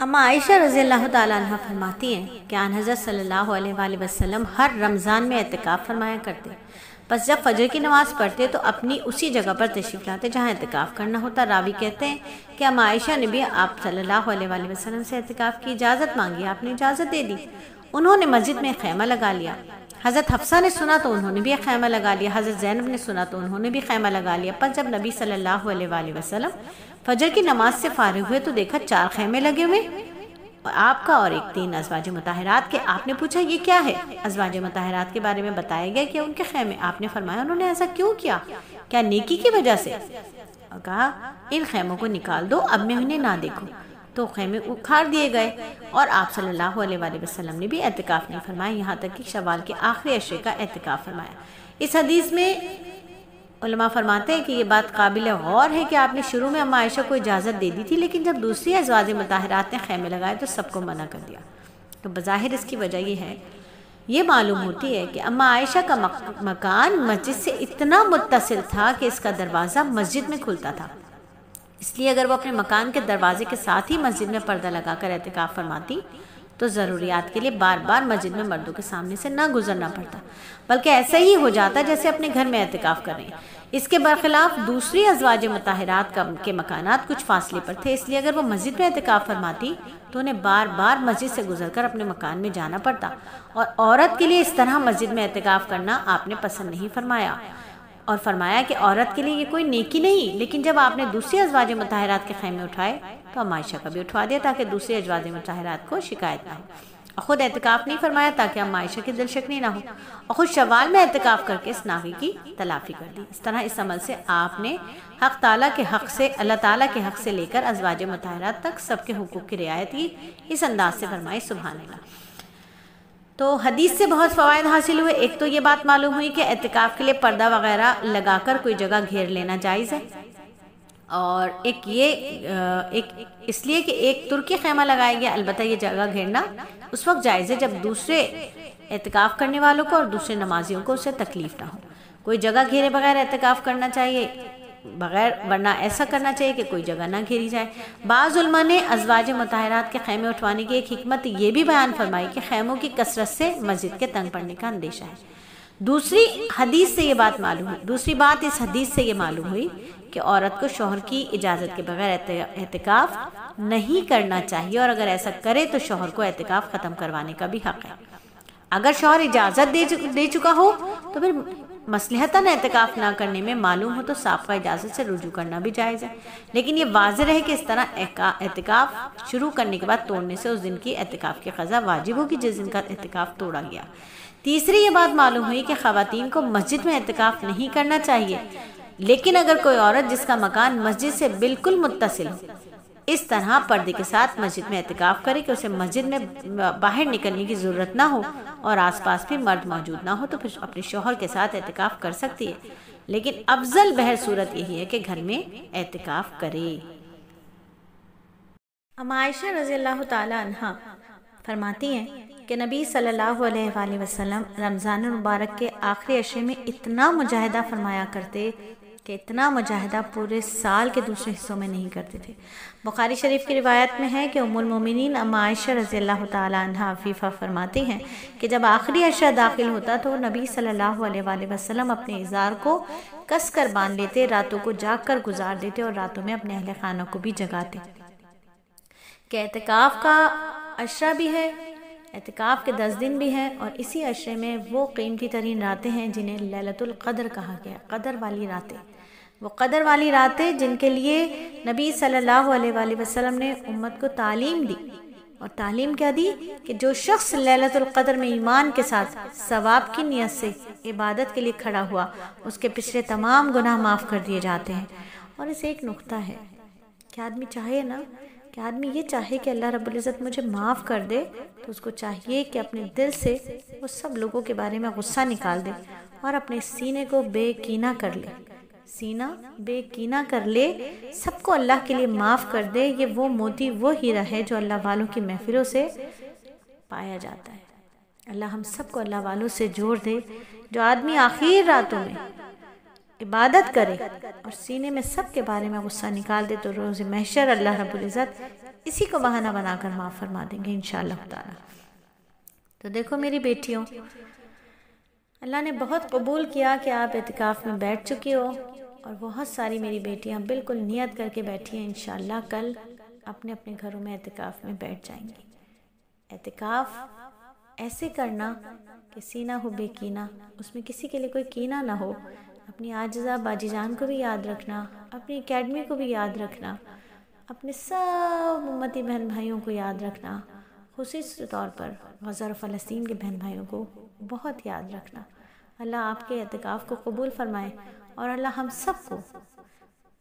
اما عائشہ رضی اللہ تعالیٰ عنہ فرماتی ہیں کہ آن حضرت صلی اللہ علیہ وآلہ وسلم ہر رمضان میں اعتکاف فرمایا کرتے، بس جب فجر کی نماز پڑھتے تو اپنی اسی جگہ پر تشریف لاتے جہاں اعتکاف کرنا ہوتا۔ راوی کہتے ہیں کہ اما عائشہ نے بھی آپ صلی اللہ علیہ وآلہ وسلم سے اعتکاف کی اجازت مانگی، آپ نے اجازت دے دی۔ انہوں نے مسجد میں خیمہ لگا لیا۔ حضرت حفصہ نے سنا تو انہوں نے بھی خیمہ لگا لیا، حضرت زینب نے سنا تو انہوں نے بھی خیمہ لگا لیا۔ پس جب نبی صلی اللہ علیہ وآلہ وسلم فجر کی نماز سے فارغ ہوئے تو دیکھا 4 خیمے لگے ہوئے، آپ کا اور ایک 3 ازواج مطہرات کے۔ آپ نے پوچھا یہ کیا ہے؟ ازواج مطہرات کے بارے میں بتایا گیا کہ ان کے خیمے۔ آپ نے فرمایا انہوں نے ایسا کیوں کیا؟ کیا نیکی کی وجہ سے؟ اور کہا ان خیموں کو نکال دو، اب میں انہیں نہ دیکھوں۔ تو خیمے اکھاڑ دیے گئے، اور آپ صلی اللہ علیہ وآلہ وسلم نے بھی اعتکاف نہیں فرمایا، یہاں تک کہ شوال کے آخری عشرے کا اعتکاف فرمایا۔ اس حدیث میں علماء فرماتے ہیں کہ یہ بات قابل غور ہے کہ آپ نے شروع میں اما عائشہ کو اجازت دے دی تھی، لیکن جب دوسری ازواج مطہرات نے خیمے لگائے تو سب کو منع کر دیا۔ تو بظاہر اس کی وجہ یہ معلوم ہوتی ہے کہ اما عائشہ کا مکان مسجد سے اتنا متصل تھا کہ اس کا دروازہ مسجد میں کھلتا تھا، اس لیے اگر وہ اپنے مکان کے دروازے کے ساتھ ہی مسجد میں پردہ لگا کر اعتکاف فرماتی تو ضروریات کے لیے بار بار مسجد میں مردوں کے سامنے سے نہ گزرنا پڑتا، بلکہ ایسا ہی ہو جاتا جیسے اپنے گھر میں اعتکاف کر رہے ہیں۔ اس کے برخلاف دوسری ازواج مطہرات کے مکانات کچھ فاصلے پر تھے، اس لیے اگر وہ مسجد میں اعتکاف فرماتی تو انہیں بار بار مسجد سے گزر کر اپنے مکان میں جانا پڑتا، اور عورت کے لیے اس طرح مسجد میں اعتکاف کرنا آپ نے پسند نہیں فرمایا، اور فرمایا کہ عورت کے لیے یہ کوئی نیکی نہیں۔ لیکن جب آپ نے دوسری ازواج مطہرات کے خیمے اٹھائے تو اما عائشہ کا بھی اٹھوا دیا تاکہ دوسری ازواج مطہرات کو شکایت نہ ہو، اور خود اعتکاف نہیں فرمایا تاکہ اما عائشہ کی دل شکنی نہ ہو، اور خود شوال میں اعتکاف کر کے اس ناغی کی تلافی کر دی۔ اس طرح اس عمل سے آپ نے اللہ تعالیٰ کے حق سے لے کر ازواج مطہرات تک سب کے حقوق کی رعایت کی، اس انداز سے فرمائی سبحان اللہ۔ تو حدیث سے بہت فوائد حاصل ہوئے۔ ایک تو یہ بات معلوم ہوئی کہ اعتکاف کے لیے پردہ وغیرہ لگا کر کوئی جگہ گھیر لینا جائز ہے، اور ایک اس لیے کہ ایک ترکی خیمہ لگایا گیا، البتہ یہ جگہ گھیرنا اس وقت جائز ہے جب دوسرے اعتکاف کرنے والوں کو اور دوسرے نمازیوں کو اس سے تکلیف نہ ہو۔ کوئی جگہ گھیرے بغیر اعتکاف کرنا چاہیے، ورنہ ایسا کرنا چاہیے کہ کوئی جگہ نہ گھیری جائے۔ بعض علماء نے ازواج مطہرات کے خیمے اٹھوانے کی ایک حکمت یہ بھی بیان فرمائی کہ خیموں کی کثرت سے مسجد کے تنگ پڑنے کا اندیشہ ہے۔ دوسری بات اس حدیث سے یہ معلوم ہوئی کہ عورت کو شوہر کی اجازت کے بغیر اعتکاف نہیں کرنا چاہیے، اور اگر ایسا کرے تو شوہر کو اعتکاف ختم کروانے کا بھی حق ہے۔ اگر شوہر اجازت دے چکا ہو تو پھر مصلحتاً اعتکاف نہ کرنے میں معلوم ہو تو سابقہ اجازت سے رجوع کرنا بھی جائز ہے، لیکن یہ واضح رہے کہ اس طرح اعتکاف شروع کرنے کے بعد توڑنے سے اس دن کی اعتکاف کی قضا واجب ہوگی جس دن کا اعتکاف توڑا گیا۔ تیسری یہ بات معلوم ہوئی کہ خواتین کو مسجد میں اعتکاف نہیں کرنا چاہیے، لیکن اگر کوئی عورت جس کا مکان مسجد سے بالکل متصل ہو اس طرح پردے کے ساتھ مسجد میں اعتکاف کرے کہ اسے مسجد میں باہر نکلنے کی ضرورت نہ ہو اور آس پاس بھی مرد موجود نہ ہو تو پھر اپنے شوہر کے ساتھ اعتکاف کر سکتی ہے، لیکن افضل بہر صورت یہی ہے کہ گھر میں اعتکاف کرے۔ اما عائشہ رضی اللہ تعالی عنہ فرماتی ہیں کہ نبی صلی اللہ علیہ وآلہ وسلم رمضان المبارک کے آخری عشرے میں اتنا مجاہدہ فرمایا کرتے کہ اتنا مجاہدہ پورے سال کے دوسرے حصوں میں نہیں کرتے تھے۔ بخاری شریف کی روایت میں ہے کہ ام المومنین اما عائشہ رضی اللہ تعالی عنہ عفیفہ فرماتی ہیں کہ جب آخری عشرہ داخل ہوتا تو نبی صلی اللہ علیہ وآلہ وسلم اپنے ازار کو کس کر باندھ لیتے، راتوں کو جاگ کر گزار دیتے اور راتوں میں اپنے اہل خانہ کو بھی جگاتے۔ کہ اعتکاف کا عشرہ بھی ہے، اعتکاف کے 10 دن بھی ہیں، اور اسی عشرے میں وہ قیمتی ترین راتیں ہیں جنہیں لیلۃ القدر کہا گیا، قدر والی راتیں۔ وہ قدر والی راتیں جن کے لیے نبی صلی اللہ علیہ وآلہ وسلم نے امت کو تعلیم دی، اور تعلیم کیا دی کہ جو شخص لیلۃ القدر میں ایمان کے ساتھ ثواب کی نیت سے عبادت کے لیے کھڑا ہوا اس کے پچھلے تمام گناہ معاف کر دیے جاتے ہیں۔ اور اس ایک نقطہ ہے کہ آدمی چاہے نا کہ آدمی یہ چاہے کہ اللہ رب العزت مجھے معاف کر دے تو اس کو چاہیے کہ اپنے دل سے وہ سب لوگوں کے بارے میں غصہ نکال دے اور اپنے سینے کو بے کینہ کر لے، سینہ بے کینہ کر لے، سب کو اللہ کے لیے معاف کر دے۔ یہ وہ موتی وہ ہیرا ہے جو اللہ والوں کی محفلوں سے پایا جاتا ہے۔ اللہ ہم سب کو اللہ والوں سے جوڑ دے۔ جو آدمی آخر راتوں میں عبادت کرے اور سینے میں سب کے بارے میں غصہ نکال دے تو روز محشر اللہ رب العزت اسی کو بہانہ بنا کر معاف فرما دیں گے انشاءاللہ تعالی۔ تو دیکھو میری بیٹیوں، اللہ نے بہت قبول کیا کہ آپ اعتکاف میں بیٹھ چکی ہو، اور بہت ساری میری بیٹیاں بالکل نیت کر کے بیٹھی ہیں انشاءاللہ کل اپنے اپنے گھروں میں اعتکاف میں بیٹھ جائیں گی۔ اعتکاف ایسے کرنا کہ سینہ ہو بے کینہ، اس میں کسی کے لیے کوئی کینہ نہ ہو، اپنی عاجزہ باجی جان کو بھی یاد رکھنا، اپنی اکیڈمی کو بھی یاد رکھنا، اپنے سب امتی بہن بھائیوں کو یاد رکھنا، خصوصی طور پر غزہ اور فلسطین کے بہن بھائیوں کو بہت یاد رکھنا۔ اللہ آپ کے اعتکاف کو قبول فرمائے، اور اللہ ہم سب کو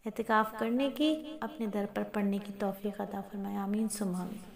اعتکاف کرنے کی، اپنے در پر پڑھنے کی توفیق عطا فرمائے، آمین ثم آمین۔